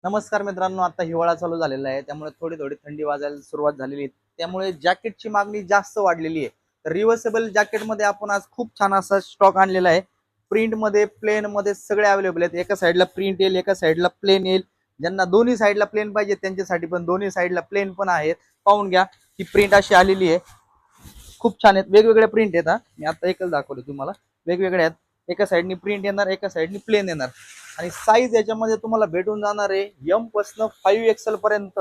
नमस्कार मित्रांनो, आता हिवाळा चालू झालेला आहे, त्यामुळे थोडी थोडी थंडी वाजायला सुरुवात झालेली आहे. त्यामुळे जॅकेटची मागणी जास्त वाढलेली आहे. तर रिव्हर्सेबल जॅकेटमध्ये आपण आज खूप छान असा स्टॉक आणलेला आहे. प्रिंटमध्ये, प्लेनमध्ये सगळे अवेलेबल आहेत. एका साईडला प्रिंट येईल, एका साईडला प्लेन येईल. ज्यांना दोन्ही साईडला प्लेन पाहिजे त्यांच्यासाठी पण दोन्ही साईडला प्लेन पण आहेत. पाहून घ्या, ही प्रिंट अशी आलेली आहे. खूप छान आहेत, वेगवेगळ्या प्रिंट आहेत. मी आता एकच दाखवले तुम्हाला, वेगवेगळे आहेत. एका साईडनी प्रिंट येणार, एका साईडनी प्लेन येणार. आणि साईज याच्यामध्ये तुम्हाला भेटून जाणार आहे एम पासून 5XL पर्यंत.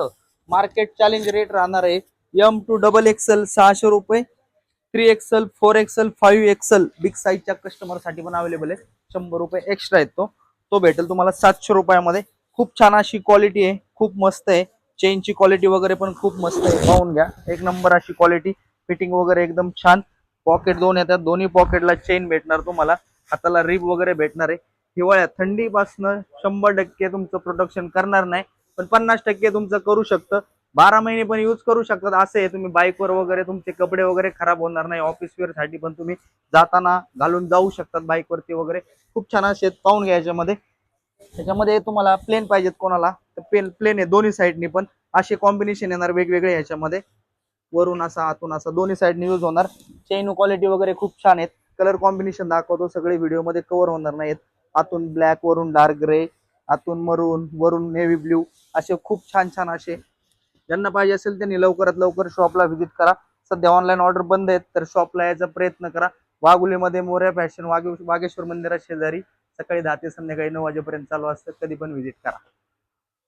मार्केट चॅलेंज रेट राहणार आहे. M to XXL 600 रुपये, 3XL, 4XL, 5XL बिग साईजच्या कस्टमर साठी पण अवेलेबल आहे. 100 रुपये एक्स्ट्रा येतो. तो भेटेल तुम्हाला 700 रुपयामध्ये. खूप छान अशी क्वालिटी आहे, खूप मस्त आहे. चेनची क्वालिटी वगैरे पण खूप मस्त आहे, पाहून घ्या. एक नंबर अशी क्वालिटी, फिटिंग वगैरे एकदम छान. पॉकेट दोन येतात, दोन्ही पॉकेटला चेन भेटणार तुम्हाला. हाताला रिब वगैरे भेटणार आहे. हिवाळ्यात थंडीपासनं 100% तुमचं प्रोटेक्शन करणार नाही, पण 50% तुमचं करू शकतं. 12 महिने पण यूज करू शकतात. असं आहे, तुम्ही बाईकवर वगैरे तुमचे कपडे वगैरे खराब होणार नाही. ऑफिस वेअर साठी पण तुम्ही जाताना घालून जाऊ शकतात बाईकवरती वगैरे. खूप छान असे पाहून घ्या. याच्यामध्ये तुम्हाला प्लेन पाहिजेत कोणाला तर प्लेन प्लेन आहे दोन्ही साईडनी पण. असे कॉम्बिनेशन येणार वेगवेगळे याच्यामध्ये. वरून असा आतून असा दोन्ही साईडनी यूज होणार. चेन क्वालिटी वगैरे खूप छान आहेत. कलर कॉम्बिनेशन दाखवतो, सगळे व्हिडिओमध्ये कव्हर होणार नाहीत. आतून ब्लॅक, वरून डार्क ग्रे, आतून मरून, वरून नेव्ही ब्ल्यू, असे खूप छान छान असे. ज्यांना पाहिजे असेल त्यांनी लवकरात लवकर शॉपला व्हिजिट करा. सध्या ऑनलाईन ऑर्डर बंद आहेत, तर शॉपला यायचा प्रयत्न करा. वाघुलीमध्ये मोर्या फॅशन, वागेश्वर मंदिरा शेजारी. सकाळी 10 ते संध्याकाळी 9 वाजेपर्यंत चालू असतं, कधी पण व्हिजिट करा.